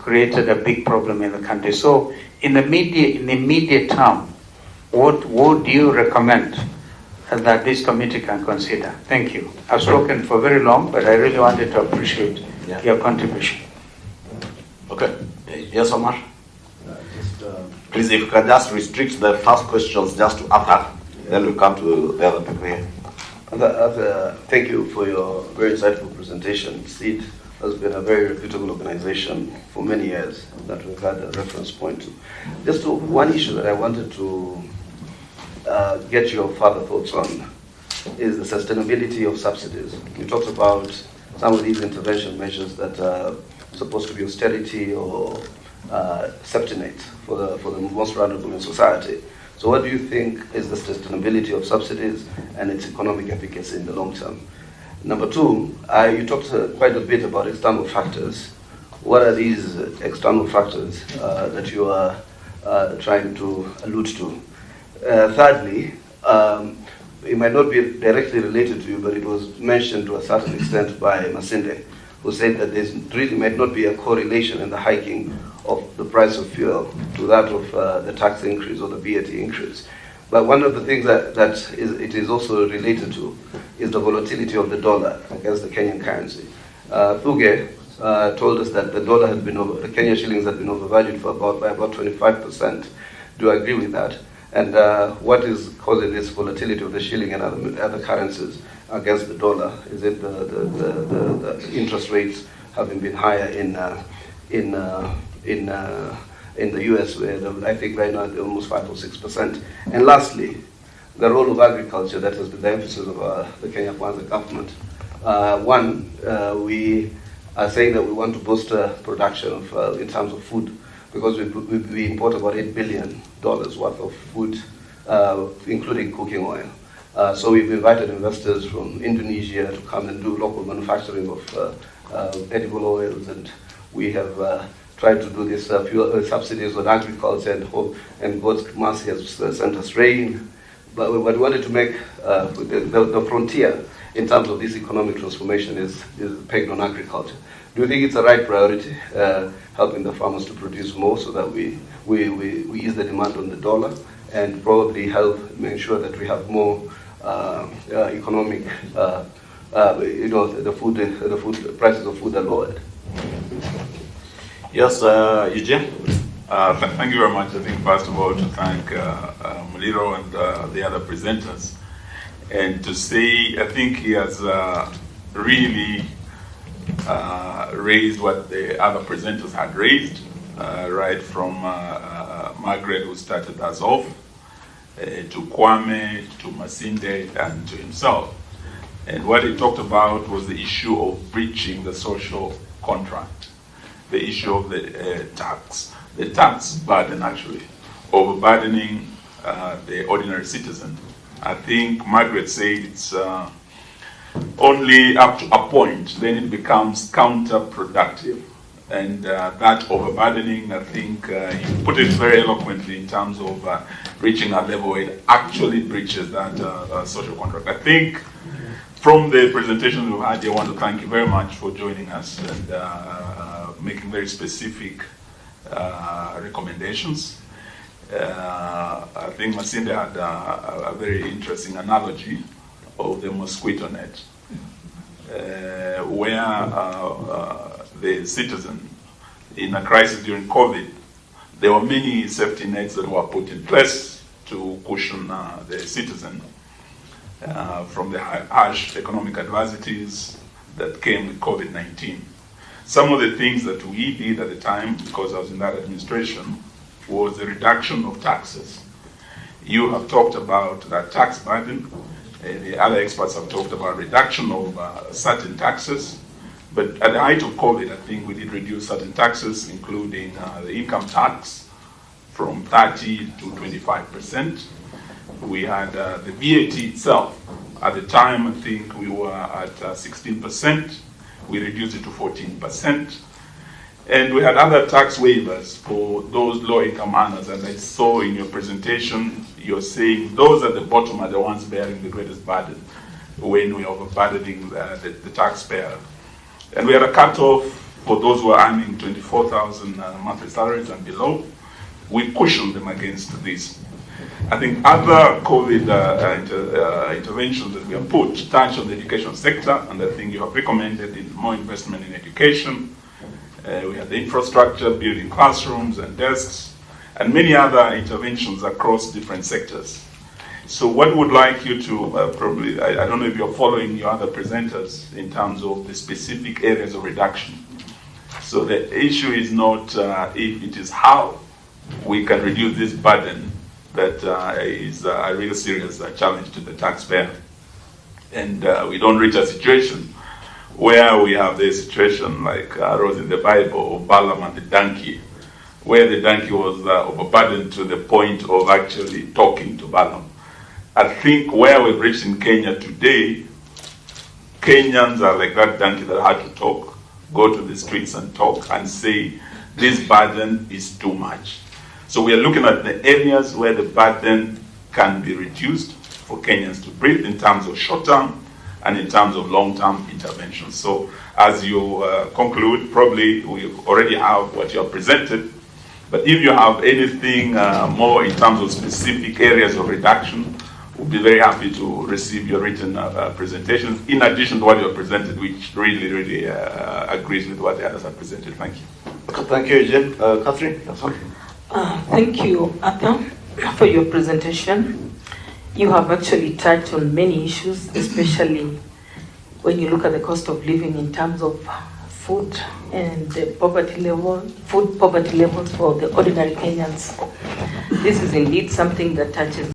created a big problem in the country. So in the immediate term, what would you recommend that this committee can consider? Thank you. I've spoken for very long, but I really wanted to appreciate your contribution. Okay. Yes, Omar? Please, if you can just restrict the first questions just to Arthur, then we'll come to the other people here. Thank you for your very insightful presentation. SEED has been a very reputable organization for many years that we've had a reference point to. Just one issue that I wanted to get your further thoughts on is the sustainability of subsidies. You talked about some of these intervention measures that are supposed to be austerity or safety net for the most vulnerable in society. So what do you think is the sustainability of subsidies and its economic efficacy in the long term? Number two, you talked quite a bit about external factors. What are these external factors that you are trying to allude to? Thirdly, it might not be directly related to you, but it was mentioned to a certain extent by Masinde, who said that there really might not be a correlation in the hiking of the price of fuel to that of the tax increase or the VAT increase. But one of the things that it is also related to is the volatility of the dollar against the Kenyan currency. Thuge told us that the dollar has been the Kenyan shillings have been overvalued by about 25%. Do you agree with that? And what is causing this volatility of the shilling and other currencies against the dollar? Is it the interest rates having been higher in the US, where I think right now they're almost 5 or 6%. And lastly, the role of agriculture, that has been the emphasis of the Kenya Kwanza government. We are saying that we want to boost production of, in terms of food, because we import about $8 billion worth of food, including cooking oil. So we've invited investors from Indonesia to come and do local manufacturing of edible oils, and we have tried to do this subsidies on agriculture, and God's mercy has sent us rain. But what we wanted to make the frontier in terms of this economic transformation is pegged on agriculture. Do you think it's a right priority, helping the farmers to produce more so that we ease the demand on the dollar and probably help make sure that we have more economic, the food prices of food are lowered? Yes, Eugene? Thank you very much. I think first of all to thank Muliro and the other presenters, and to say I think he has really raised what the other presenters had raised, right from Margaret, who started us off, to Kwame, to Masinde, and to himself. And what he talked about was the issue of breaching the social contract, the issue of the tax burden, actually, overburdening the ordinary citizen. I think Margaret said it's only up to a point, then it becomes counterproductive. And that overburdening, I think you put it very eloquently in terms of reaching a level where it actually breaches that social contract. I think from the presentation we've had, I want to thank you very much for joining us and making very specific recommendations. I think Masinde had a very interesting analogy of the mosquito net, where the citizen in a crisis during COVID, there were many safety nets that were put in place to cushion the citizen from the harsh economic adversities that came with COVID-19. Some of the things that we did at the time, because I was in that administration, was the reduction of taxes. You have talked about that tax burden. The other experts have talked about reduction of certain taxes. But at the height of COVID, I think we did reduce certain taxes, including the income tax from 30 to 25%. We had the VAT itself. At the time, I think we were at 16%. We reduced it to 14%. And we had other tax waivers for those low-income earners. And I saw in your presentation, you're saying those at the bottom are the ones bearing the greatest burden when we are overburdening the taxpayer. And we had a cutoff for those who are earning 24,000 monthly salaries and below. We cushion them against this. I think other COVID interventions that we have put touch on the education sector, and I think you have recommended more investment in education. We have the infrastructure, building classrooms and desks, and many other interventions across different sectors. So what we would like you to probably, I don't know if you're following your other presenters in terms of the specific areas of reduction. So the issue is not if, it is how we can reduce this burden that is a real serious challenge to the taxpayer. And we don't reach a situation where we have the situation like arose in the Bible of Balaam and the donkey, where the donkey was overburdened to the point of actually talking to Balaam. I think where we've reached in Kenya today, Kenyans are like that donkey that had to talk, go to the streets and talk and say, this burden is too much. So we are looking at the areas where the burden can be reduced for Kenyans to breathe in terms of short-term and in terms of long-term interventions. So as you conclude, probably we already have what you have presented, but if you have anything more in terms of specific areas of reduction, we'll be very happy to receive your written presentations, in addition to what you have presented, which really agrees with what the others have presented. Thank you. Okay, thank you, Eugene. Catherine? Thank you, Arthur, for your presentation. You have actually touched on many issues, especially when you look at the cost of living in terms of food and the poverty level, food poverty levels for the ordinary Kenyans. This is indeed something that touches